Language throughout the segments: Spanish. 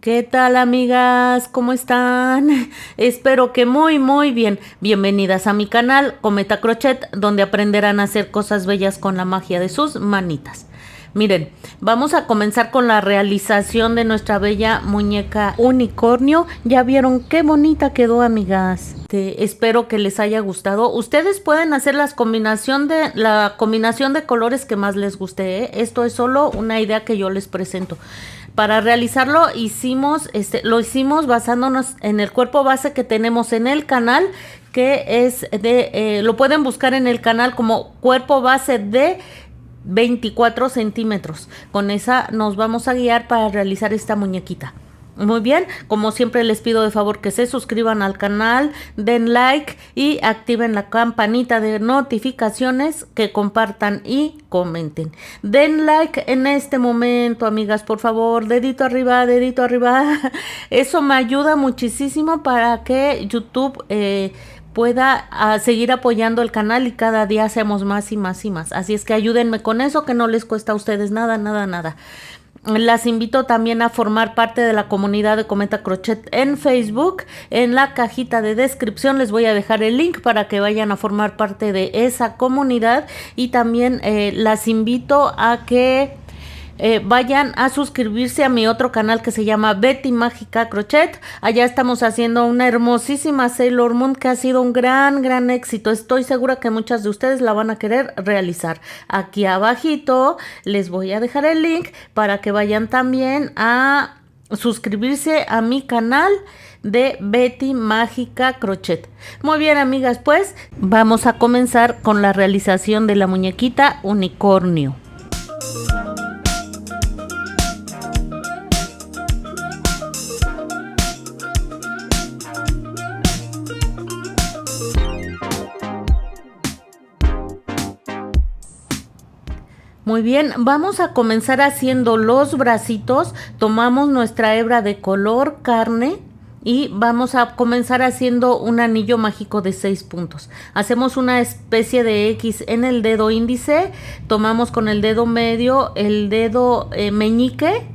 ¿Qué tal, amigas? ¿Cómo están? Espero que muy bien. Bienvenidas a mi canal Cometa Crochet, donde aprenderán a hacer cosas bellas con la magia de sus manitas. Miren, vamos a comenzar con la realización de nuestra bella muñeca unicornio. Ya vieron qué bonita quedó, amigas. Espero que les haya gustado. Ustedes pueden hacer la combinación de colores que más les guste, ¿eh? Esto es solo una idea que yo les presento. Para realizarlo lo hicimos basándonos en el cuerpo base que tenemos en el canal, que es lo pueden buscar en el canal como cuerpo base de 24 centímetros. Con esa nos vamos a guiar para realizar esta muñequita. Muy bien, como siempre les pido de favor que se suscriban al canal, den like y activen la campanita de notificaciones, que compartan y comenten. Den like en este momento, amigas, por favor, dedito arriba, dedito arriba. Eso me ayuda muchísimo para que YouTube pueda seguir apoyando el canal y cada día seamos más y más y más. Así es que ayúdenme con eso, que no les cuesta a ustedes nada. Las invito también a formar parte de la comunidad de Cometa Crochet en Facebook. En la cajita de descripción les voy a dejar el link para que vayan a formar parte de esa comunidad. Y también las invito a que vayan a suscribirse a mi otro canal que se llama Betty Mágica Crochet. Allá estamos haciendo una hermosísima Sailor Moon que ha sido un gran éxito. Estoy segura que muchas de ustedes la van a querer realizar. Aquí abajito les voy a dejar el link para que vayan también a suscribirse a mi canal de Betty Mágica Crochet. Muy bien, amigas, pues vamos a comenzar con la realización de la muñequita unicornio. Muy bien, vamos a comenzar haciendo los bracitos. Tomamos nuestra hebra de color carne y vamos a comenzar haciendo un anillo mágico de 6 puntos. Hacemos una especie de X en el dedo índice, tomamos con el dedo medio el dedo meñique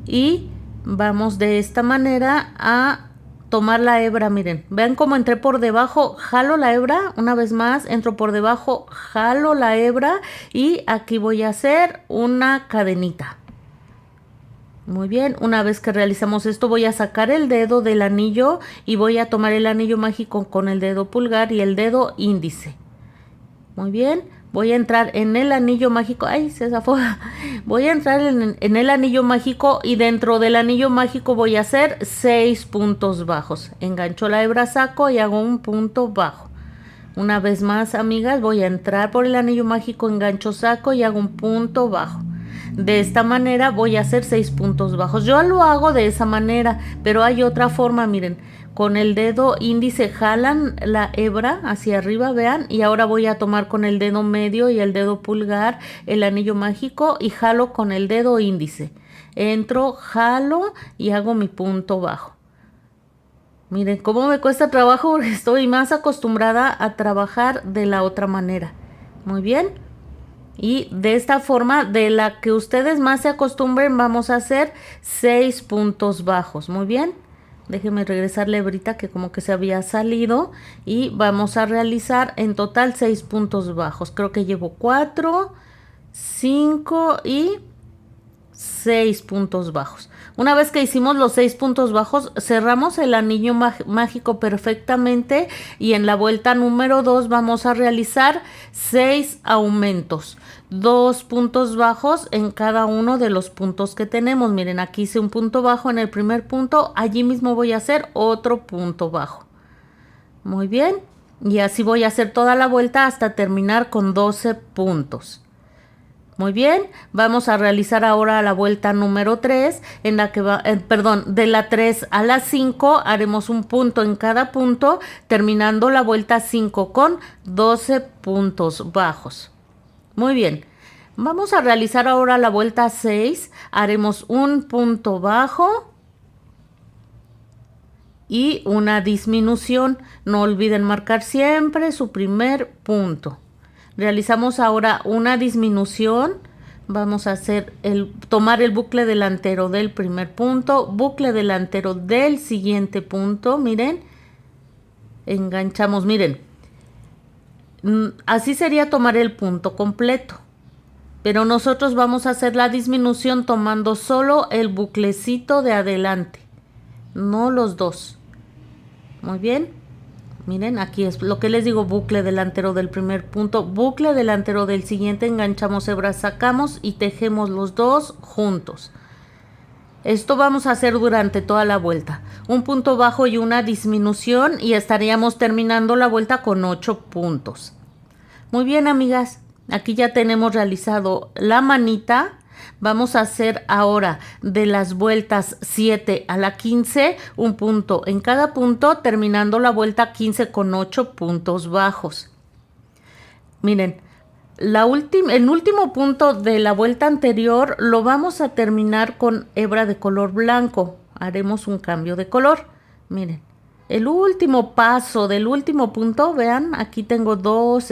y vamos de esta manera a tomar la hebra. Miren, vean cómo entré por debajo, jalo la hebra, una vez más, entro por debajo, jalo la hebra y aquí voy a hacer una cadenita. Muy bien, una vez que realizamos esto voy a sacar el dedo del anillo y voy a tomar el anillo mágico con el dedo pulgar y el dedo índice. Muy bien, voy a entrar en el anillo mágico. ¡Ay, se zafó! Voy a entrar en el anillo mágico y dentro del anillo mágico voy a hacer 6 puntos bajos. Engancho la hebra, saco y hago un punto bajo. Una vez más, amigas, voy a entrar por el anillo mágico, engancho, saco y hago un punto bajo. De esta manera voy a hacer 6 puntos bajos. Yo lo hago de esa manera, pero hay otra forma, miren. Con el dedo índice jalan la hebra hacia arriba, vean, y ahora voy a tomar con el dedo medio y el dedo pulgar el anillo mágico y jalo con el dedo índice. Entro, jalo y hago mi punto bajo. Miren cómo me cuesta trabajo porque estoy más acostumbrada a trabajar de la otra manera. Muy bien. Y de esta forma, de la que ustedes más se acostumbren, vamos a hacer 6 puntos bajos. Muy bien. Déjenme regresar la hebrita que como que se había salido y vamos a realizar en total 6 puntos bajos. Creo que llevo 4, 5 y 6 puntos bajos. Una vez que hicimos los 6 puntos bajos, cerramos el anillo mágico perfectamente y en la vuelta número 2 vamos a realizar 6 aumentos. 2 puntos bajos en cada uno de los puntos que tenemos. Miren, aquí hice un punto bajo en el primer punto, allí mismo voy a hacer otro punto bajo. Muy bien, y así voy a hacer toda la vuelta hasta terminar con 12 puntos. Muy bien, vamos a realizar ahora la vuelta número 3, en la que de la 3 a la 5 haremos un punto en cada punto, terminando la vuelta 5 con 12 puntos bajos. Muy bien, vamos a realizar ahora la vuelta 6, haremos un punto bajo y una disminución. No olviden marcar siempre su primer punto. Realizamos ahora una disminución, Vamos a hacer tomar el bucle delantero del primer punto, bucle delantero del siguiente punto, miren, enganchamos, miren, así sería tomar el punto completo, pero nosotros vamos a hacer la disminución tomando solo el buclecito de adelante, no los dos. Muy bien, miren, aquí es lo que les digo, bucle delantero del primer punto, bucle delantero del siguiente, enganchamos hebras, sacamos y tejemos los dos juntos. Esto vamos a hacer durante toda la vuelta, un punto bajo y una disminución, y estaríamos terminando la vuelta con 8 puntos. Muy bien, amigas, aquí ya tenemos realizado la manita. Vamos a hacer ahora de las vueltas 7 a la 15 un punto en cada punto, terminando la vuelta 15 con 8 puntos bajos. Miren, el último punto de la vuelta anterior lo vamos a terminar con hebra de color blanco. Haremos un cambio de color. Miren, el último paso del último punto, vean, aquí tengo dos,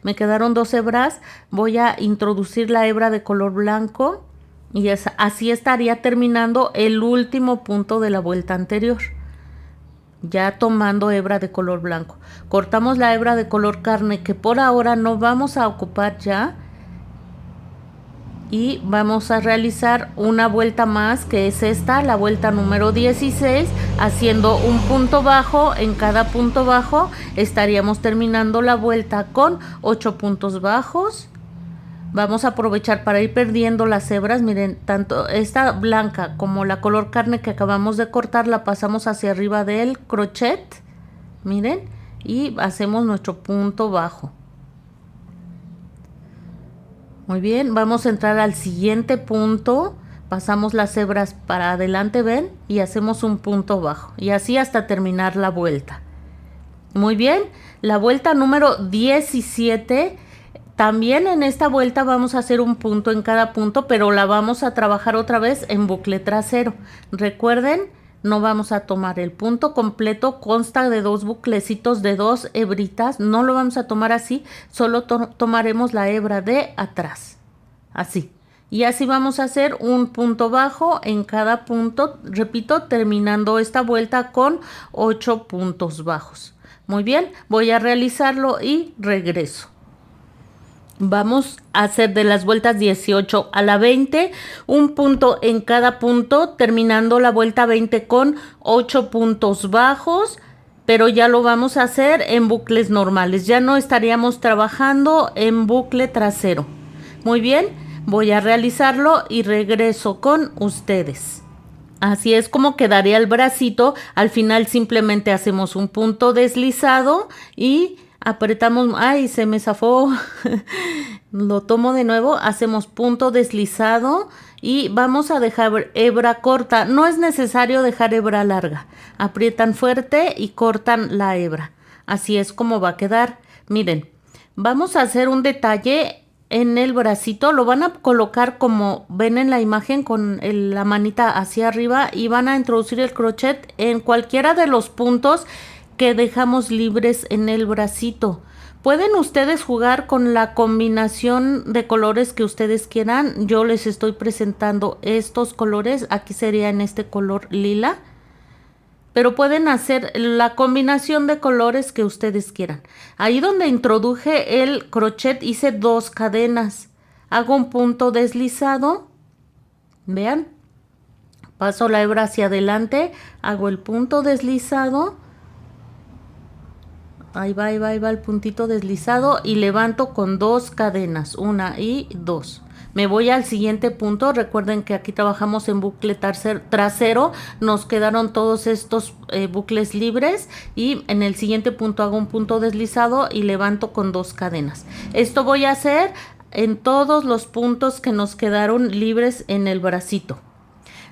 me quedaron 2 hebras. Voy a introducir la hebra de color blanco y así estaría terminando el último punto de la vuelta anterior, ya tomando hebra de color blanco. Cortamos la hebra de color carne, que por ahora no vamos a ocupar ya, y vamos a realizar una vuelta más, que es esta, la vuelta número 16, haciendo un punto bajo. En cada punto bajo estaríamos terminando la vuelta con 8 puntos bajos. Vamos a aprovechar para ir perdiendo las hebras. Miren, tanto esta blanca como la color carne que acabamos de cortar la pasamos hacia arriba del crochet, miren, y hacemos nuestro punto bajo. Muy bien, vamos a entrar al siguiente punto, pasamos las hebras para adelante, ven, y hacemos un punto bajo, y así hasta terminar la vuelta. Muy bien, la vuelta número 17, también en esta vuelta vamos a hacer un punto en cada punto, pero la vamos a trabajar otra vez en bucle trasero. Recuerden, no vamos a tomar el punto completo, consta de 2 buclecitos de 2 hebritas, no lo vamos a tomar así, solo tomaremos la hebra de atrás, así. Y así vamos a hacer un punto bajo en cada punto, repito, terminando esta vuelta con 8 puntos bajos. Muy bien, voy a realizarlo y regreso. Vamos a hacer de las vueltas 18 a la 20 un punto en cada punto, terminando la vuelta 20 con 8 puntos bajos, pero ya lo vamos a hacer en bucles normales, ya no estaríamos trabajando en bucle trasero. Muy bien, voy a realizarlo y regreso con ustedes. Así es como quedaría el bracito. Al final simplemente hacemos un punto deslizado y apretamos, ay, se me zafó, lo tomo de nuevo, hacemos punto deslizado y vamos a dejar hebra corta, no es necesario dejar hebra larga, aprietan fuerte y cortan la hebra, así es como va a quedar. Miren, vamos a hacer un detalle en el bracito, lo van a colocar como ven en la imagen con la manita hacia arriba y van a introducir el crochet en cualquiera de los puntos que dejamos libres en el bracito. Pueden ustedes jugar con la combinación de colores que ustedes quieran. Yo les estoy presentando estos colores. Aquí sería en este color lila. Pero pueden hacer la combinación de colores que ustedes quieran. Ahí donde introduje el crochet hice 2 cadenas. Hago un punto deslizado. Vean. Paso la hebra hacia adelante. Hago el punto deslizado. Ahí va el puntito deslizado y levanto con 2 cadenas, 1 y 2. Me voy al siguiente punto. Recuerden que aquí trabajamos en bucle trasero. Nos quedaron todos estos bucles libres y en el siguiente punto hago un punto deslizado y levanto con 2 cadenas. Esto voy a hacer en todos los puntos que nos quedaron libres en el bracito.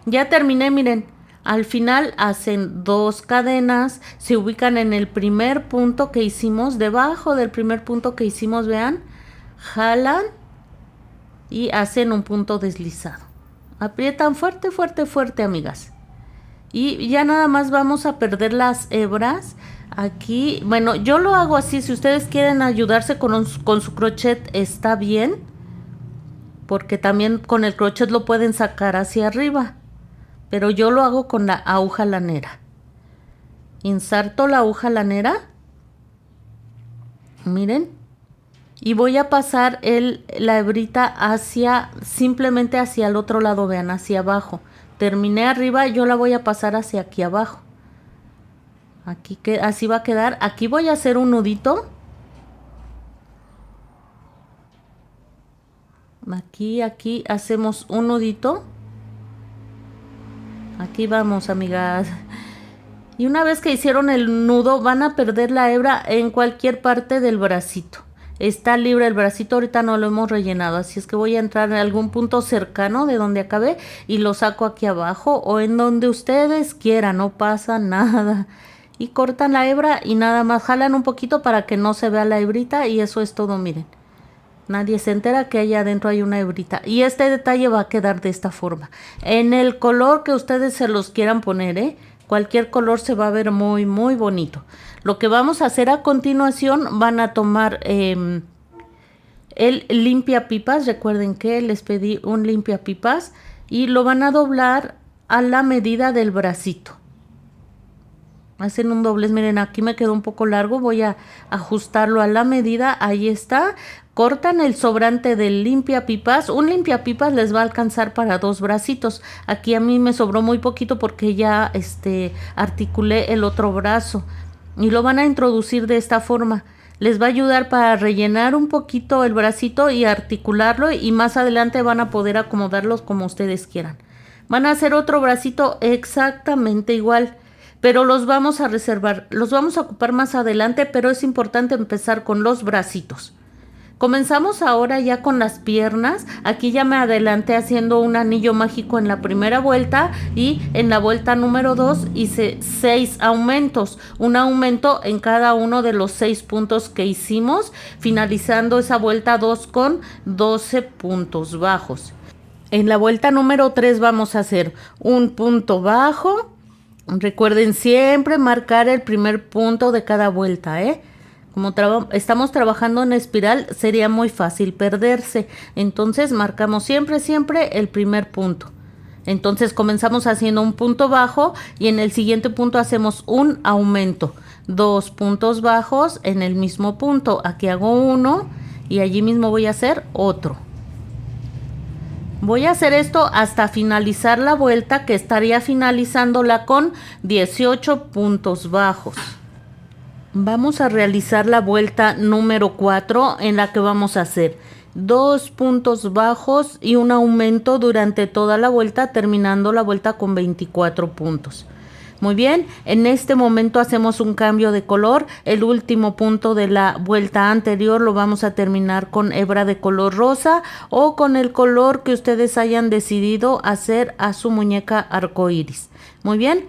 Ya terminé, miren. Al final hacen 2 cadenas, se ubican en el primer punto que hicimos, debajo del primer punto que hicimos, vean, jalan y hacen un punto deslizado. Aprietan fuerte, fuerte, fuerte, amigas. Y ya nada más vamos a perder las hebras. Aquí, bueno, yo lo hago así, si ustedes quieren ayudarse con su crochet está bien. porque también con el crochet lo pueden sacar hacia arriba, pero yo lo hago con la aguja lanera. Inserto la aguja lanera, miren, y voy a pasar la hebrita simplemente hacia el otro lado, vean, hacia abajo. Terminé arriba, yo la voy a pasar hacia aquí abajo. Aquí así va a quedar. Aquí voy a hacer un nudito. Aquí hacemos un nudito. Aquí vamos, amigas. Y una vez que hicieron el nudo, van a perder la hebra en cualquier parte del bracito. Está libre el bracito, ahorita no lo hemos rellenado, así es que voy a entrar en algún punto cercano de donde acabé y lo saco aquí abajo o en donde ustedes quieran, no pasa nada. Y cortan la hebra y nada más jalan un poquito para que no se vea la hebrita y eso es todo, miren. Nadie se entera que allá adentro hay una hebrita. Y este detalle va a quedar de esta forma. En el color que ustedes se los quieran poner, cualquier color se va a ver muy, muy bonito. Lo que vamos a hacer a continuación, van a tomar el limpiapipas. Recuerden que les pedí un limpiapipas. Y lo van a doblar a la medida del bracito. Hacen un doblez, miren, aquí me quedó un poco largo, voy a ajustarlo a la medida, ahí está. Cortan el sobrante del limpiapipas. Un limpiapipas les va a alcanzar para 2 bracitos. Aquí a mí me sobró muy poquito porque ya articulé el otro brazo. Y lo van a introducir de esta forma. Les va a ayudar para rellenar un poquito el bracito y articularlo. Y más adelante van a poder acomodarlos como ustedes quieran. Van a hacer otro bracito exactamente igual. Pero los vamos a reservar. Los vamos a ocupar más adelante, pero es importante empezar con los bracitos. Comenzamos ahora ya con las piernas. Aquí ya me adelanté haciendo un anillo mágico en la primera vuelta y en la vuelta número 2 hice 6 aumentos. Un aumento en cada uno de los 6 puntos que hicimos, finalizando esa vuelta 2 con 12 puntos bajos. En la vuelta número 3 vamos a hacer un punto bajo. Recuerden siempre marcar el primer punto de cada vuelta, Como estamos trabajando en espiral, sería muy fácil perderse. Entonces marcamos siempre el primer punto. Entonces comenzamos haciendo un punto bajo y en el siguiente punto hacemos un aumento. 2 puntos bajos en el mismo punto. Aquí hago uno y allí mismo voy a hacer otro. Voy a hacer esto hasta finalizar la vuelta, que estaría finalizándola con 18 puntos bajos. Vamos a realizar la vuelta número 4 en la que vamos a hacer 2 puntos bajos y un aumento durante toda la vuelta, terminando la vuelta con 24 puntos. Muy bien, en este momento hacemos un cambio de color. El último punto de la vuelta anterior lo vamos a terminar con hebra de color rosa o con el color que ustedes hayan decidido hacer a su muñeca arcoíris. Muy bien,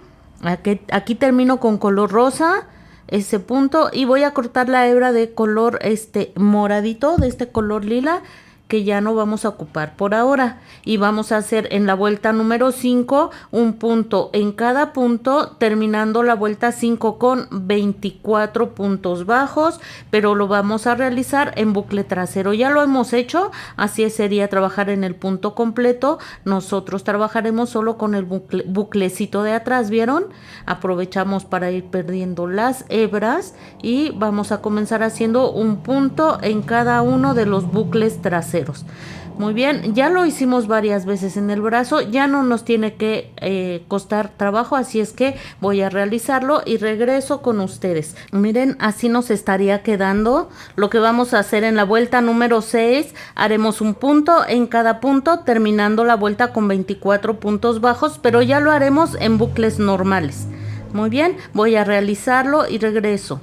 aquí termino con color rosa ese punto y voy a cortar la hebra de color moradito, de este color lila, que ya no vamos a ocupar por ahora. Y vamos a hacer en la vuelta número 5 un punto en cada punto, terminando la vuelta 5 con 24 puntos bajos, pero lo vamos a realizar en bucle trasero. Ya lo hemos hecho, así sería trabajar en el punto completo. Nosotros trabajaremos solo con el buclecito de atrás, ¿vieron? Aprovechamos para ir perdiendo las hebras y vamos a comenzar haciendo un punto en cada uno de los bucles traseros. Muy bien, ya lo hicimos varias veces en el brazo, ya no nos tiene que costar trabajo, así es que voy a realizarlo y regreso con ustedes. Miren, así nos estaría quedando. Lo que vamos a hacer en la vuelta número 6, haremos un punto en cada punto, terminando la vuelta con 24 puntos bajos, pero ya lo haremos en bucles normales. Muy bien, voy a realizarlo y regreso.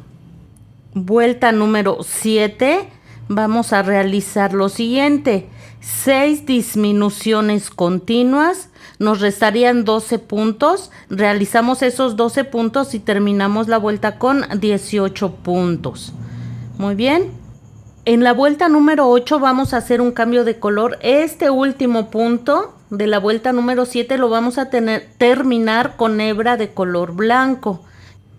Vuelta número 7. Vamos a realizar lo siguiente: 6 disminuciones continuas, nos restarían 12 puntos, realizamos esos 12 puntos y terminamos la vuelta con 18 puntos. Muy bien, en la vuelta número 8 vamos a hacer un cambio de color. Este último punto de la vuelta número 7 lo vamos a terminar con hebra de color blanco.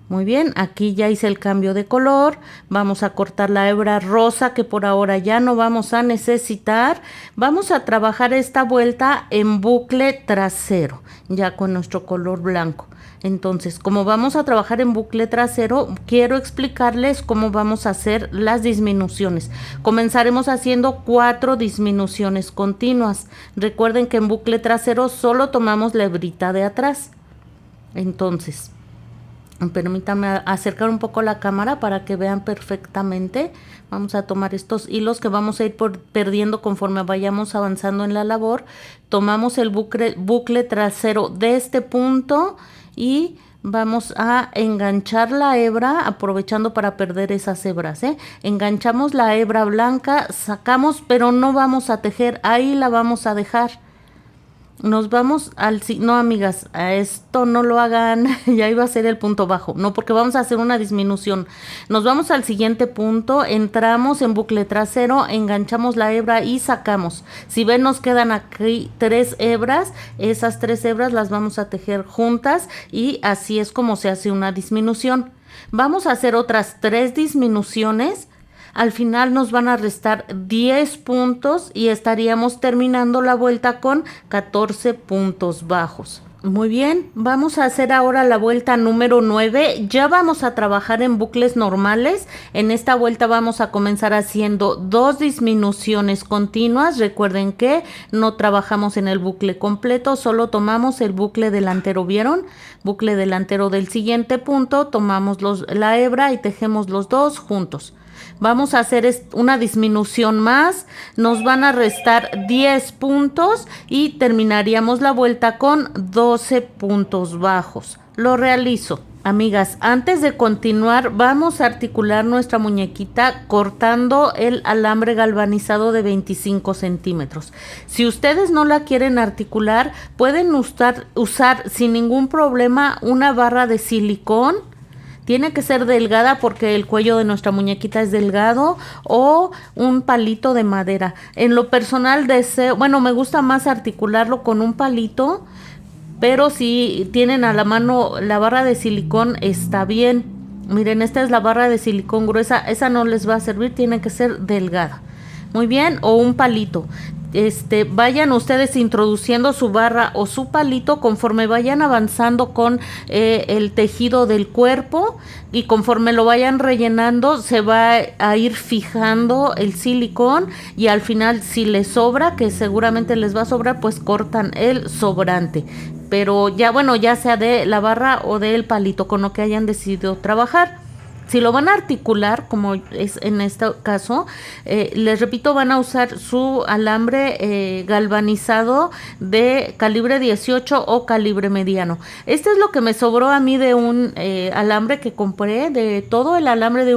Muy bien, aquí ya hice el cambio de color. Vamos a cortar la hebra rosa que por ahora ya no vamos a necesitar. Vamos a trabajar esta vuelta en bucle trasero, ya con nuestro color blanco. Entonces, como vamos a trabajar en bucle trasero, quiero explicarles cómo vamos a hacer las disminuciones. Comenzaremos haciendo 4 disminuciones continuas. Recuerden que en bucle trasero solo tomamos la hebrita de atrás. Entonces, permítanme acercar un poco la cámara para que vean perfectamente. Vamos a tomar estos hilos que vamos a ir perdiendo conforme vayamos avanzando en la labor. Tomamos el bucle trasero de este punto y vamos a enganchar la hebra, aprovechando para perder esas hebras, Enganchamos la hebra blanca, sacamos, pero no vamos a tejer, ahí la vamos a dejar. Nos vamos no, amigas, a esto no lo hagan, ya iba a ser el punto bajo, no, porque vamos a hacer una disminución. Nos vamos al siguiente punto, entramos en bucle trasero, enganchamos la hebra y sacamos. Si ven, nos quedan aquí 3 hebras, esas 3 hebras las vamos a tejer juntas y así es como se hace una disminución. Vamos a hacer otras 3 disminuciones. Al final nos van a restar 10 puntos y estaríamos terminando la vuelta con 14 puntos bajos. Muy bien, vamos a hacer ahora la vuelta número 9. Ya vamos a trabajar en bucles normales. En esta vuelta vamos a comenzar haciendo 2 disminuciones continuas. Recuerden que no trabajamos en el bucle completo, solo tomamos el bucle delantero. ¿Vieron? Bucle delantero del siguiente punto, tomamos la hebra y tejemos los dos juntos. Vamos a hacer una disminución más, nos van a restar 10 puntos y terminaríamos la vuelta con 12 puntos bajos. Lo realizo. Amigas, antes de continuar, vamos a articular nuestra muñequita cortando el alambre galvanizado de 25 centímetros. Si ustedes no la quieren articular, pueden usar sin ningún problema una barra de silicón. Tiene que ser delgada porque el cuello de nuestra muñequita es delgado, o un palito de madera. En lo personal me gusta más articularlo con un palito, pero si tienen a la mano la barra de silicón está bien. Miren, esta es la barra de silicón gruesa, esa no les va a servir, tiene que ser delgada. Muy bien, o un palito. Vayan ustedes introduciendo su barra o su palito conforme vayan avanzando con el tejido del cuerpo, y conforme lo vayan rellenando se va a ir fijando el silicón, y al final, si les sobra, que seguramente les va a sobrar, pues cortan el sobrante. Pero ya sea de la barra o del palito con lo que hayan decidido trabajar. Si lo van a articular, como es en este caso, les repito, van a usar su alambre galvanizado de calibre 18 o calibre mediano. Este es lo que me sobró a mí de un alambre que compré, de todo el alambre de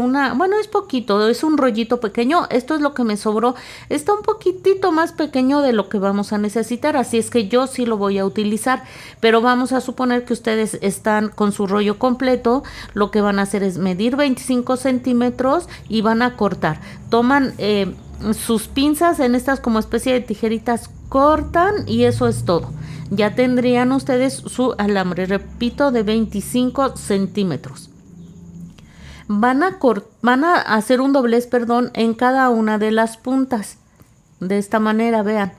es poquito, es un rollito pequeño. Esto es lo que me sobró. Está un poquitito más pequeño de lo que vamos a necesitar, así es que yo sí lo voy a utilizar. Pero vamos a suponer que ustedes están con su rollo completo. Lo que van a hacer es medir 25 centímetros y van a cortar. Toman sus pinzas, en estas como especie de tijeritas, cortan y eso es todo. Ya tendrían ustedes su alambre, repito, de 25 centímetros. Van a hacer un doblez, en cada una de las puntas. De esta manera, vean.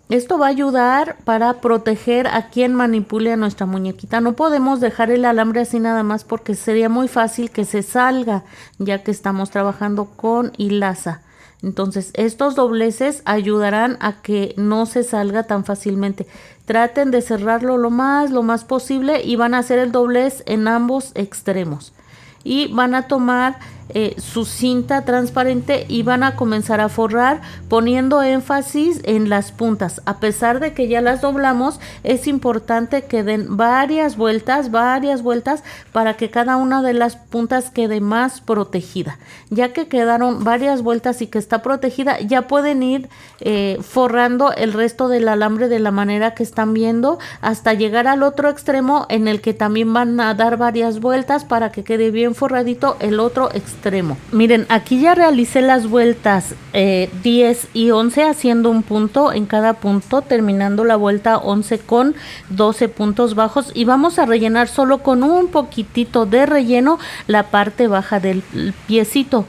Esto va a ayudar para proteger a quien manipule a nuestra muñequita. No podemos dejar el alambre así nada más porque sería muy fácil que se salga, ya que estamos trabajando con hilaza. Entonces, estos dobleces ayudarán a que no se salga tan fácilmente. Traten de cerrarlo lo más posible, y van a hacer el doblez en ambos extremos. Y van a tomar su cinta transparente y van a comenzar a forrar, poniendo énfasis en las puntas. A pesar de que ya las doblamos, es importante que den varias vueltas para que cada una de las puntas quede más protegida. Ya que quedaron varias vueltas y que está protegida, ya pueden ir forrando el resto del alambre de la manera que están viendo, hasta llegar al otro extremo, en el que también van a dar varias vueltas para que quede bien forradito el otro extremo extremo. Miren, aquí ya realicé las vueltas 10 y 11 haciendo un punto en cada punto, terminando la vuelta 11 con 12 puntos bajos, y vamos a rellenar solo con un poquitito de relleno la parte baja del piecito.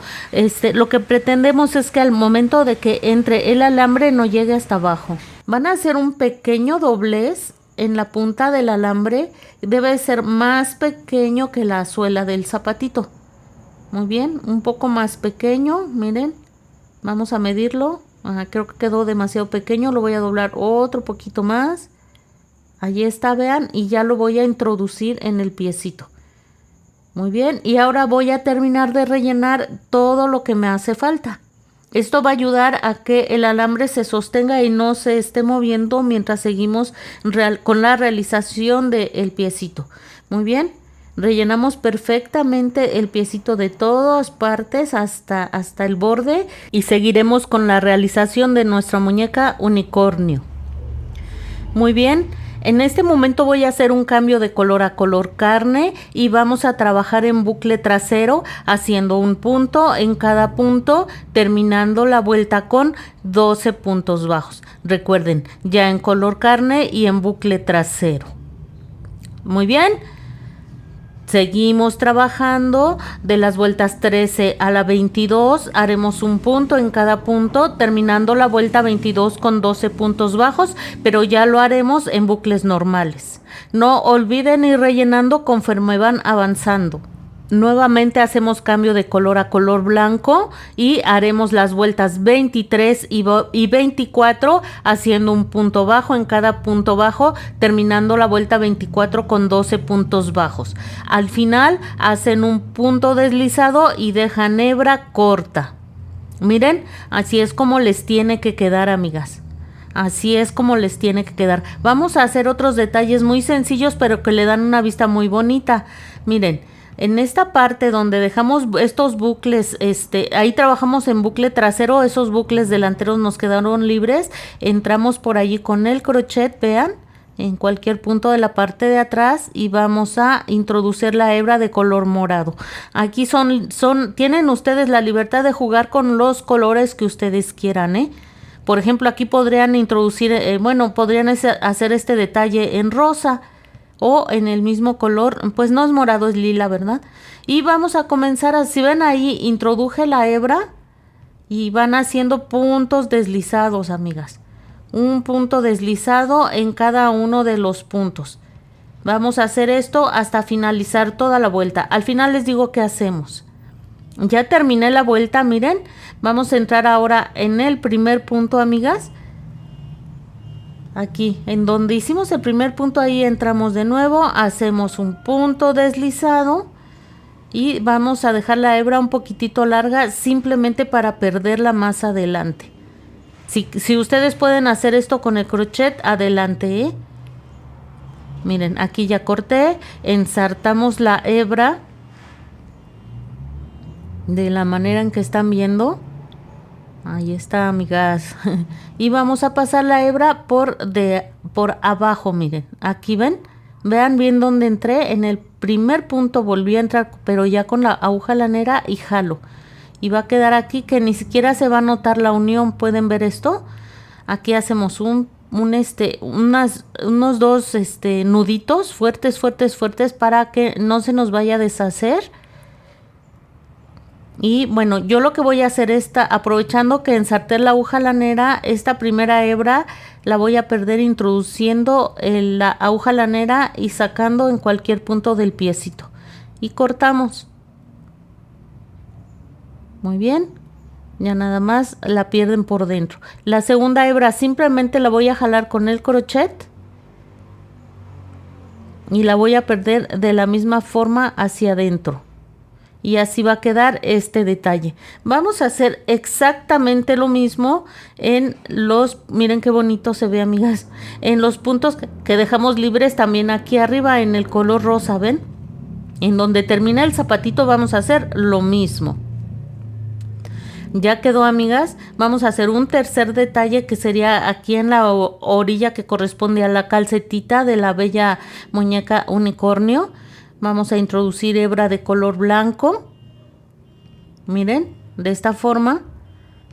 Lo que pretendemos es que al momento de que entre el alambre no llegue hasta abajo. Van a hacer un pequeño doblez en la punta del alambre, debe ser más pequeño que la suela del zapatito. Muy bien, un poco más pequeño, miren, vamos a medirlo. Creo que quedó demasiado pequeño, lo voy a doblar otro poquito más. Allí está, vean, y ya lo voy a introducir en el piecito. Muy bien, y ahora voy a terminar de rellenar todo lo que me hace falta. Esto va a ayudar a que el alambre se sostenga y no se esté moviendo mientras seguimos con la realización del piecito. Muy bien, rellenamos perfectamente el piecito de todas partes hasta el borde y seguiremos con la realización de nuestra muñeca unicornio. Muy bien. En este momento voy a hacer un cambio de color a color carne y vamos a trabajar en bucle trasero haciendo un punto en cada punto, terminando la vuelta con 12 puntos bajos. Recuerden, ya en color carne y en bucle trasero. Muy bien. Seguimos trabajando de las vueltas 13 a la 22, haremos un punto en cada punto, terminando la vuelta 22 con 12 puntos bajos, pero ya lo haremos en bucles normales. No olviden ir rellenando conforme van avanzando. Nuevamente hacemos cambio de color a color blanco y haremos las vueltas 23 y 24 haciendo un punto bajo en cada punto bajo, terminando la vuelta 24 con 12 puntos bajos. Al final hacen un punto deslizado y dejan hebra corta. Miren, así es como les tiene que quedar, amigas. Así es como les tiene que quedar. Vamos a hacer otros detalles muy sencillos pero que le dan una vista muy bonita. Miren, en esta parte donde dejamos estos bucles, ahí trabajamos en bucle trasero, esos bucles delanteros nos quedaron libres, entramos por allí con el crochet, vean, en cualquier punto de la parte de atrás y vamos a introducir la hebra de color morado. Aquí tienen ustedes la libertad de jugar con los colores que ustedes quieran, Por ejemplo, aquí podrían introducir, podrían hacer este detalle en rosa, o en el mismo color, pues no es morado, es lila, ¿verdad? Y vamos a comenzar, si ven ahí, introduje la hebra y van haciendo puntos deslizados, amigas. Un punto deslizado en cada uno de los puntos. Vamos a hacer esto hasta finalizar toda la vuelta. Al final les digo qué hacemos. Ya terminé la vuelta, miren. Vamos a entrar ahora en el primer punto, amigas. Aquí, en donde hicimos el primer punto, ahí entramos de nuevo, hacemos un punto deslizado y vamos a dejar la hebra un poquitito larga simplemente para perderla más adelante. Si ustedes pueden hacer esto con el crochet, adelante, Miren, aquí ya corté, ensartamos la hebra de la manera en que están viendo. Ahí está, amigas. Y vamos a pasar la hebra por abajo, miren. Aquí ven. Vean bien dónde entré. En el primer punto volví a entrar, pero ya con la aguja lanera y jalo. Y va a quedar aquí que ni siquiera se va a notar la unión. ¿Pueden ver esto? Aquí hacemos unos dos nuditos fuertes para que no se nos vaya a deshacer. Y bueno, yo lo que voy a hacer es, aprovechando que ensarté la aguja lanera, esta primera hebra la voy a perder introduciendo la aguja lanera y sacando en cualquier punto del piecito. Y cortamos. Muy bien. Ya nada más la pierden por dentro. La segunda hebra simplemente la voy a jalar con el crochet. Y la voy a perder de la misma forma hacia adentro. Y así va a quedar este detalle. Vamos a hacer exactamente lo mismo en miren qué bonito se ve, amigas, en los puntos que dejamos libres también aquí arriba en el color rosa, ¿ven? En donde termina el zapatito vamos a hacer lo mismo. Ya quedó, amigas. Vamos a hacer un tercer detalle que sería aquí en la orilla que corresponde a la calcetita de la bella muñeca unicornio. Vamos a introducir hebra de color blanco Miren, de esta forma,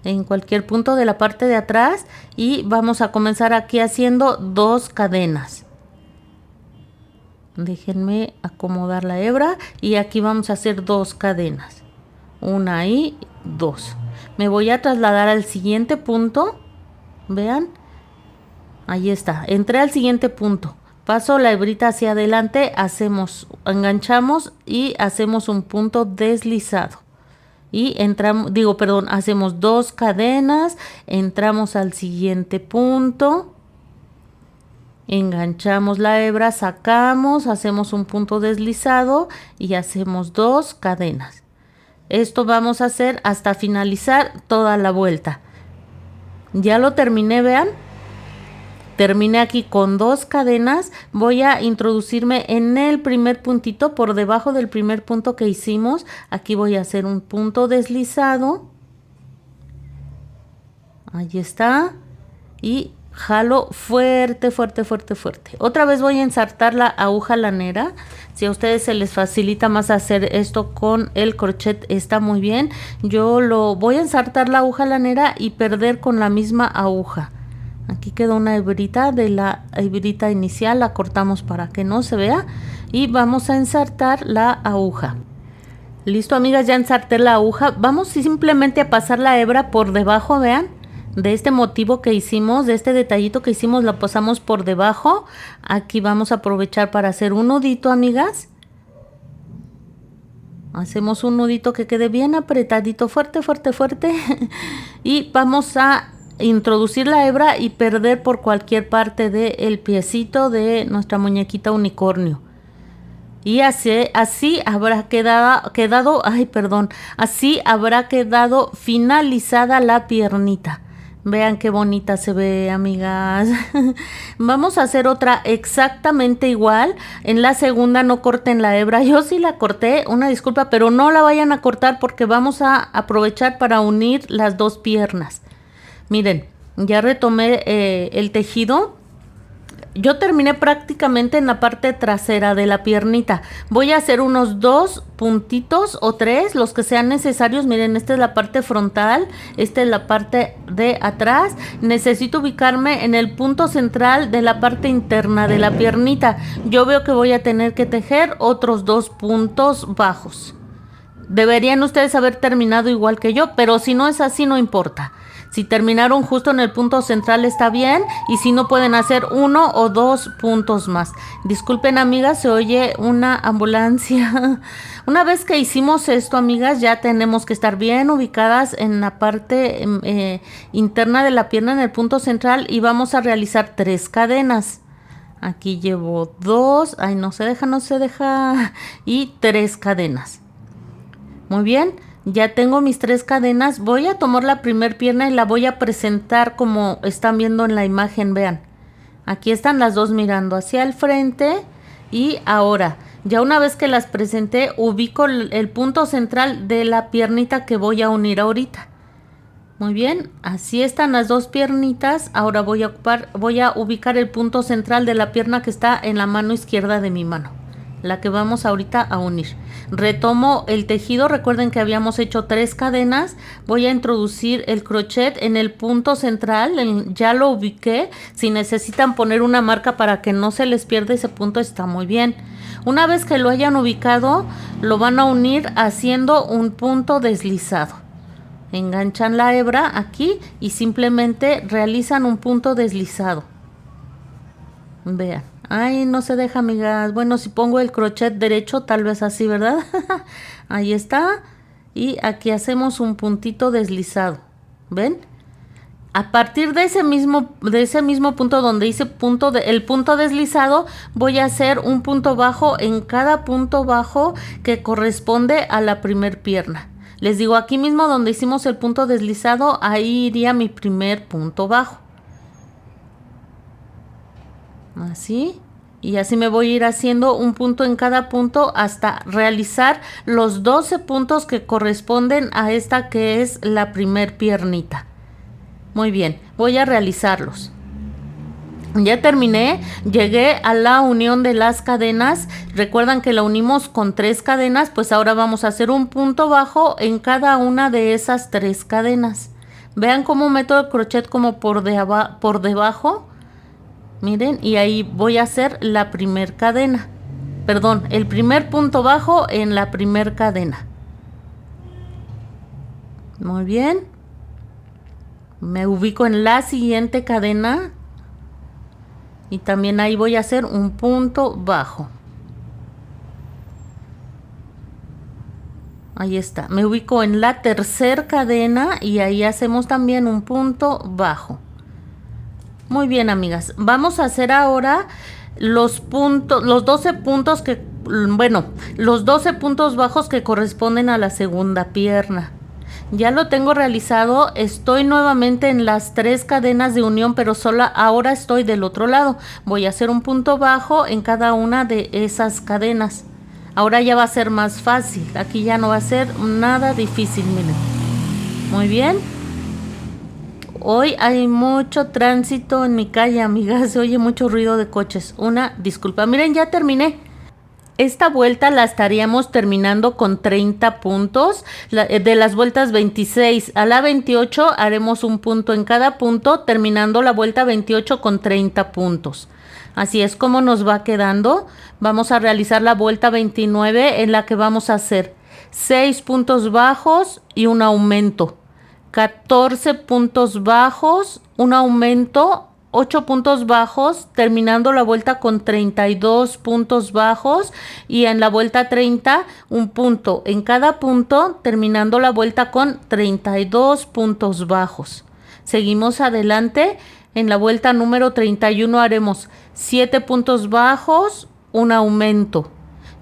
en cualquier punto de la parte de atrás, y vamos a comenzar aquí haciendo 2 cadenas. Déjenme acomodar la hebra y aquí vamos a hacer 2 cadenas. Una y 2. Me voy a trasladar al siguiente punto. Vean. Ahí está. Entré al siguiente punto. Paso la hebrita hacia adelante, enganchamos y hacemos un punto deslizado. Y entramos, hacemos 2 cadenas, entramos al siguiente punto, enganchamos la hebra, sacamos, hacemos un punto deslizado y hacemos 2 cadenas. Esto vamos a hacer hasta finalizar toda la vuelta. Ya lo terminé, vean. Terminé aquí con 2 cadenas. Voy a introducirme en el primer puntito, por debajo del primer punto que hicimos. Aquí voy a hacer un punto deslizado. Ahí está. Y jalo fuerte, fuerte, fuerte, fuerte. Otra vez voy a ensartar la aguja lanera. Si a ustedes se les facilita más hacer esto con el crochet, está muy bien. Yo lo voy a ensartar la aguja lanera y perder con la misma aguja. Aquí quedó una hebrita de la hebrita inicial, la cortamos para que no se vea y vamos a ensartar la aguja. Listo, amigas, ya ensarté la aguja. Vamos simplemente a pasar la hebra por debajo, vean, de este motivo que hicimos, de este detallito que hicimos, la pasamos por debajo. Aquí vamos a aprovechar para hacer un nudito, amigas. Hacemos un nudito que quede bien apretadito, fuerte, fuerte, fuerte. Y vamos a introducir la hebra y perder por cualquier parte del piecito de nuestra muñequita unicornio. Y así habrá así habrá quedado finalizada la piernita. Vean qué bonita se ve, amigas. Vamos a hacer otra exactamente igual. En la segunda no corten la hebra. Yo sí la corté, una disculpa, pero no la vayan a cortar porque vamos a aprovechar para unir las 2 piernas. Miren, ya retomé el tejido. Yo terminé prácticamente en la parte trasera de la piernita. Voy a hacer unos 2 puntitos o 3, los que sean necesarios. Miren, esta es la parte frontal, esta es la parte de atrás. Necesito ubicarme en el punto central de la parte interna de la piernita. Yo veo que voy a tener que tejer otros 2 puntos bajos. Deberían ustedes haber terminado igual que yo, pero si no es así, no importa. Si terminaron justo en el punto central está bien, y si no pueden hacer 1 o 2 puntos más. Disculpen, amigas, se oye una ambulancia. Una vez que hicimos esto, amigas, ya tenemos que estar bien ubicadas en la parte interna de la pierna, en el punto central, y vamos a realizar 3 cadenas. Aquí llevo 2, ay, no se deja, y 3 cadenas. Muy bien. Ya tengo mis 3 cadenas. Voy a tomar la primer pierna y la voy a presentar como están viendo en la imagen. Vean, aquí están las 2 mirando hacia el frente. Y ahora, ya una vez que las presenté, ubico el punto central de la piernita que voy a unir ahorita. Muy bien, así están las 2 piernitas. Ahora voy a ubicar el punto central de la pierna que está en la mano izquierda de mi mano, la que vamos ahorita a unir. Retomo el tejido. Recuerden que habíamos hecho 3 cadenas. Voy a introducir el crochet en el punto central. Ya lo ubiqué. Si necesitan poner una marca para que no se les pierda ese punto, está muy bien. Una vez que lo hayan ubicado, lo van a unir haciendo un punto deslizado. Enganchan la hebra aquí y simplemente realizan un punto deslizado. Vean. Ay, no se deja, amigas. Bueno, si pongo el crochet derecho, tal vez así, ¿verdad? Ahí está. Y aquí hacemos un puntito deslizado. ¿Ven? A partir de ese mismo punto donde hice el punto deslizado, voy a hacer un punto bajo en cada punto bajo que corresponde a la primer pierna. Les digo, aquí mismo donde hicimos el punto deslizado, ahí iría mi primer punto bajo. Así, y así me voy a ir haciendo un punto en cada punto hasta realizar los 12 puntos que corresponden a esta que es la primer piernita. Muy bien, voy a realizarlos. Ya terminé, llegué a la unión de las cadenas. Recuerdan que la unimos con 3 cadenas, pues ahora vamos a hacer un punto bajo en cada una de esas 3 cadenas. Vean cómo meto el crochet como por debajo. Miren, y ahí voy a hacer la primer cadena. Perdón, el primer punto bajo en la primer cadena. Muy bien. Me ubico en la siguiente cadena. Y también ahí voy a hacer un punto bajo. Ahí está. Me ubico en la tercera cadena y ahí hacemos también un punto bajo. Muy bien, amigas. Vamos a hacer ahora los puntos, los 12 puntos que, bueno, los 12 puntos bajos que corresponden a la segunda pierna. Ya lo tengo realizado, estoy nuevamente en las 3 cadenas de unión, pero ahora estoy del otro lado. Voy a hacer un punto bajo en cada una de esas cadenas. Ahora ya va a ser más fácil, aquí ya no va a ser nada difícil, miren. Muy bien. Hoy hay mucho tránsito en mi calle, amigas, se oye mucho ruido de coches. Una disculpa, miren, ya terminé. Esta vuelta la estaríamos terminando con 30 puntos. De las vueltas 26 a la 28 haremos un punto en cada punto, terminando la vuelta 28 con 30 puntos. Así es como nos va quedando. Vamos a realizar la vuelta 29 en la que vamos a hacer 6 puntos bajos y un aumento. 14 puntos bajos, un aumento, 8 puntos bajos, terminando la vuelta con 32 puntos bajos y en la vuelta 30 un punto en cada punto, terminando la vuelta con 32 puntos bajos. Seguimos adelante, en la vuelta número 31 haremos 7 puntos bajos, un aumento,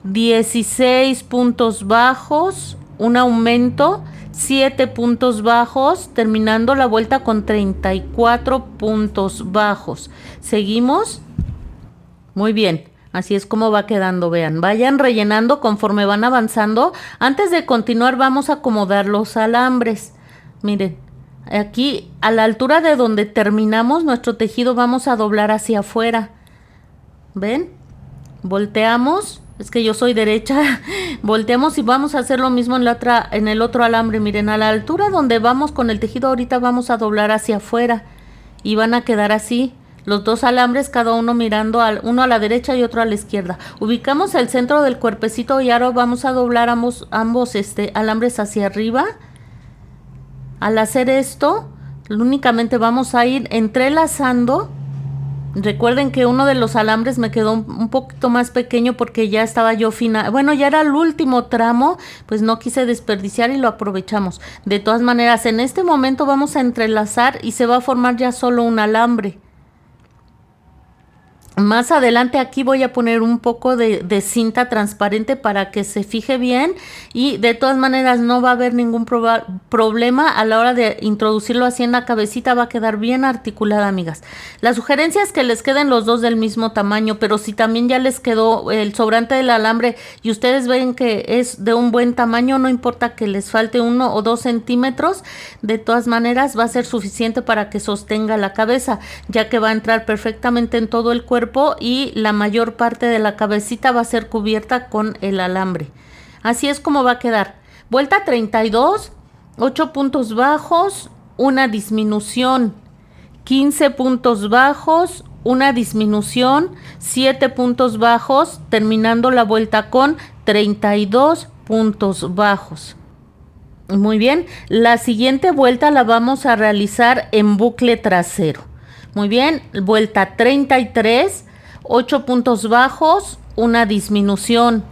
16 puntos bajos, un aumento, 7 puntos bajos, terminando la vuelta con 34 puntos bajos. Seguimos. Muy bien, así es como va quedando, vean. Vayan rellenando conforme van avanzando. Antes de continuar vamos a acomodar los alambres. Miren, aquí a la altura de donde terminamos nuestro tejido vamos a doblar hacia afuera. ¿Ven? Volteamos. Es que yo soy derecha, volteamos y vamos a hacer lo mismo en el otro alambre. Miren, a la altura donde vamos con el tejido ahorita vamos a doblar hacia afuera y van a quedar así, los 2 alambres, cada uno mirando, uno a la derecha y otro a la izquierda. Ubicamos el centro del cuerpecito y ahora vamos a doblar ambos alambres hacia arriba. Al hacer esto, únicamente vamos a ir entrelazando. Recuerden que uno de los alambres me quedó un poquito más pequeño porque ya estaba yo bueno, ya era el último tramo, pues no quise desperdiciar y lo aprovechamos. De todas maneras, en este momento vamos a entrelazar y se va a formar ya solo un alambre. Más adelante aquí voy a poner un poco de cinta transparente para que se fije bien y de todas maneras no va a haber ningún problema a la hora de introducirlo así en la cabecita, va a quedar bien articulada, amigas. La sugerencia es que les queden los 2 del mismo tamaño, pero si también ya les quedó el sobrante del alambre y ustedes ven que es de un buen tamaño, no importa que les falte 1 o 2 centímetros, de todas maneras va a ser suficiente para que sostenga la cabeza, ya que va a entrar perfectamente en todo el cuerpo y la mayor parte de la cabecita va a ser cubierta con el alambre. Así es como va a quedar. Vuelta 32, 8 puntos bajos, una disminución, 15 puntos bajos, una disminución, 7 puntos bajos, terminando la vuelta con 32 puntos bajos. Muy bien, la siguiente vuelta la vamos a realizar en bucle trasero. Muy bien, vuelta 33, 8 puntos bajos, una disminución,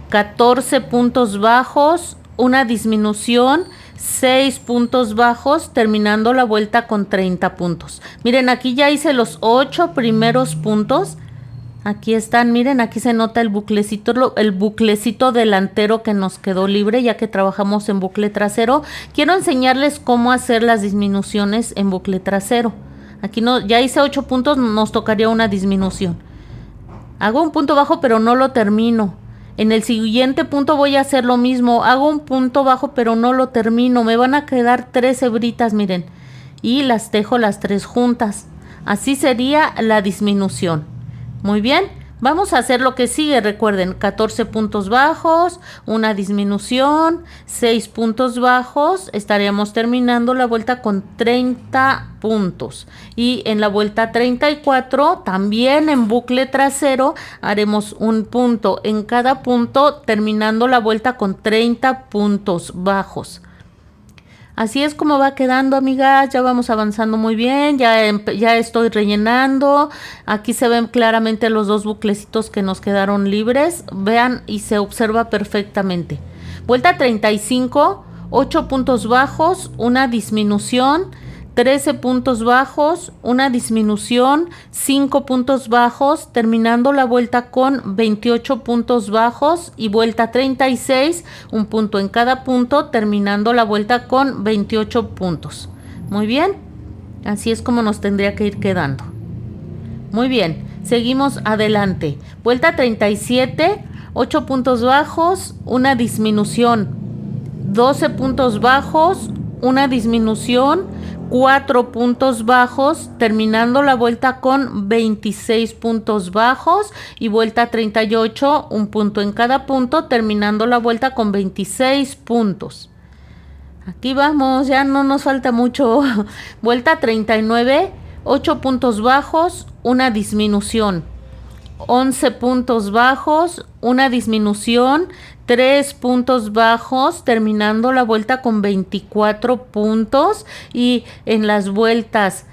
14 puntos bajos, una disminución, 6 puntos bajos, terminando la vuelta con 30 puntos. Miren, aquí ya hice los 8 primeros puntos. Aquí están, miren, aquí se nota el buclecito delantero que nos quedó libre, ya que trabajamos en bucle trasero. Quiero enseñarles cómo hacer las disminuciones en bucle trasero. Aquí ya hice 8 puntos, nos tocaría una disminución. Hago un punto bajo, pero no lo termino. En el siguiente punto voy a hacer lo mismo. Hago un punto bajo, pero no lo termino. Me van a quedar 3 hebritas, miren. Y las tejo las 3 juntas. Así sería la disminución. Muy bien, vamos a hacer lo que sigue. Recuerden, 14 puntos bajos, una disminución, 6 puntos bajos. Estaríamos terminando la vuelta con 30 puntos. Y en la vuelta 34, también en bucle trasero, haremos un punto en cada punto, terminando la vuelta con 30 puntos bajos. Así es como va quedando, amigas. Ya vamos avanzando muy bien. Ya estoy rellenando. Aquí se ven claramente los dos buclecitos que nos quedaron libres. Vean y se observa perfectamente. Vuelta 35, 8 puntos bajos, una disminución. 13 puntos bajos, una disminución, 5 puntos bajos, terminando la vuelta con 28 puntos bajos y vuelta 36, un punto en cada punto, terminando la vuelta con 28 puntos. Muy bien, así es como nos tendría que ir quedando. Muy bien, seguimos adelante. Vuelta 37, 8 puntos bajos, una disminución, 12 puntos bajos, una disminución, 4 puntos bajos, terminando la vuelta con 26 puntos bajos y vuelta 38, un punto en cada punto, terminando la vuelta con 26 puntos. Aquí vamos, ya no nos falta mucho. Vuelta 39, 8 puntos bajos, una disminución. 11 puntos bajos, una disminución, 3 puntos bajos, terminando la vuelta con 24 puntos y en las vueltas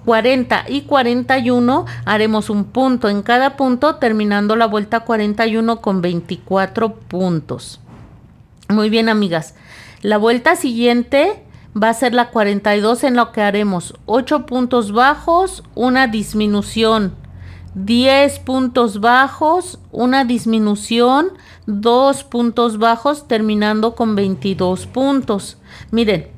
40 y 41 haremos un punto en cada punto, terminando la vuelta 41 con 24 puntos. Muy bien, amigas. La vuelta siguiente va a ser la 42, en lo que haremos 8 puntos bajos, una disminución. 10 puntos bajos, una disminución, 2 puntos bajos, terminando con 22 puntos. Miren,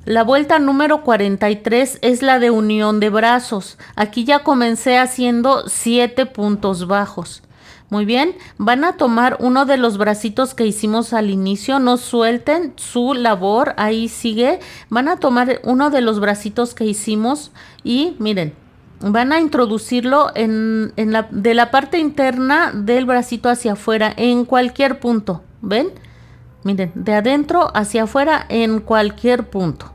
la vuelta número 43 es la de unión de brazos. Aquí ya comencé haciendo 7 puntos bajos. Muy bien, van a tomar uno de los bracitos que hicimos al inicio, no suelten su labor, ahí sigue. Van a tomar uno de los bracitos que hicimos y miren, van a introducirlo de la parte interna del bracito hacia afuera, en cualquier punto. ¿Ven? Miren, de adentro hacia afuera, en cualquier punto.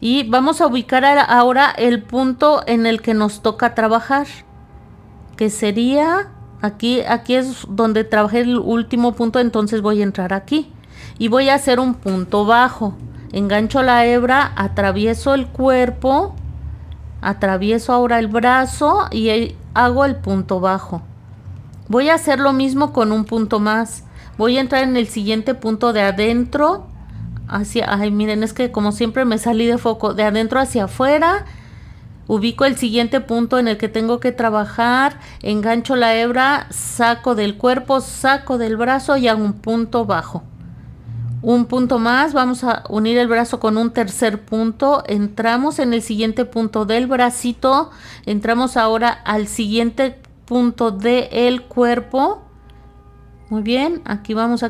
Y vamos a ubicar ahora el punto en el que nos toca trabajar, que sería aquí es donde trabajé el último punto, entonces voy a entrar aquí. Y voy a hacer un punto bajo. Engancho la hebra, atravieso el cuerpo, atravieso ahora el brazo y hago el punto bajo. Voy a hacer lo mismo con un punto más. Voy a entrar en el siguiente punto de adentro hacia, ay, miren, es que como siempre me salí de foco, de adentro hacia afuera. Ubico el siguiente punto en el que tengo que trabajar, engancho la hebra, saco del cuerpo, saco del brazo y hago un punto bajo. Un punto más, vamos a unir el brazo con un tercer punto, entramos en el siguiente punto del bracito, entramos ahora al siguiente punto del cuerpo. Muy bien, aquí vamos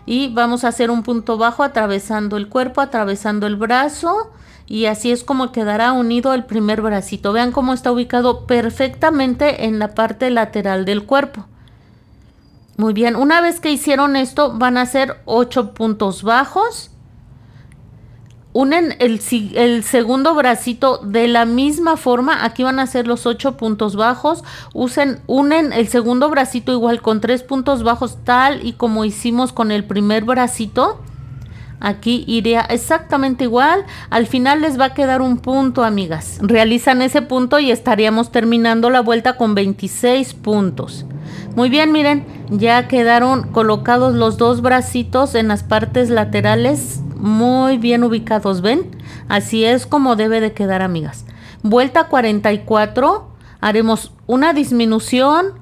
y vamos a hacer un punto bajo atravesando el cuerpo, atravesando el brazo y así es como quedará unido el primer bracito. Vean cómo está ubicado perfectamente en la parte lateral del cuerpo. Muy bien, una vez que hicieron esto van a hacer 8 puntos bajos. Unen el segundo bracito de la misma forma. Aquí van a hacer los 8 puntos bajos. Unen el segundo bracito igual con 3 puntos bajos, tal y como hicimos con el primer bracito. Aquí iría exactamente igual. Al final les va a quedar un punto, amigas. Realizan ese punto y estaríamos terminando la vuelta con 26 puntos. Muy bien, miren, ya quedaron colocados los dos bracitos en las partes laterales, muy bien ubicados, ¿ven? Así es como debe de quedar, amigas. Vuelta 44, haremos una disminución,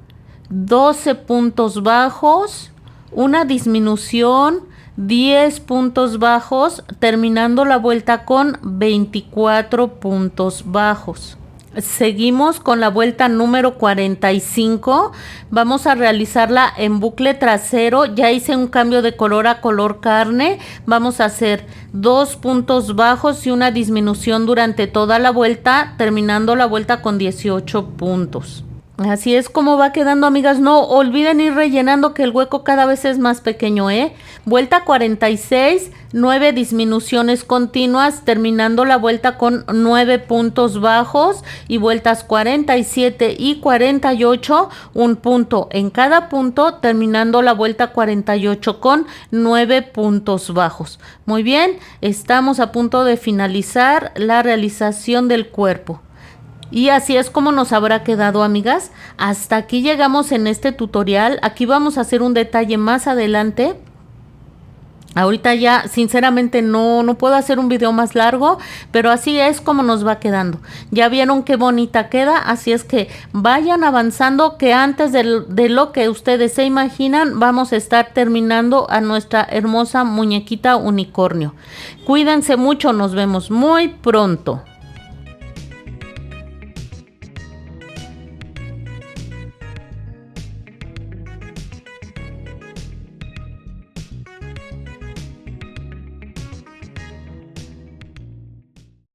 12 puntos bajos, una disminución, 10 puntos bajos, terminando la vuelta con 24 puntos bajos. Seguimos con la vuelta número 45. Vamos a realizarla en bucle trasero. Ya hice un cambio de color a color carne. Vamos a hacer 2 puntos bajos y una disminución durante toda la vuelta, terminando la vuelta con 18 puntos. Así es como va quedando, amigas. No olviden ir rellenando, que el hueco cada vez es más pequeño, ¿eh? Vuelta 46, 9 disminuciones continuas, terminando la vuelta con 9 puntos bajos, y vueltas 47 y 48, un punto en cada punto, terminando la vuelta 48 con 9 puntos bajos. Muy bien, estamos a punto de finalizar la realización del cuerpo. Y así es como nos habrá quedado, amigas. Hasta aquí llegamos en este tutorial. Aquí vamos a hacer un detalle más adelante. Ahorita ya sinceramente no puedo hacer un video más largo, pero así es como nos va quedando. Ya vieron qué bonita queda, así es que vayan avanzando, que antes de lo que ustedes se imaginan, vamos a estar terminando a nuestra hermosa muñequita unicornio. Cuídense mucho, nos vemos muy pronto.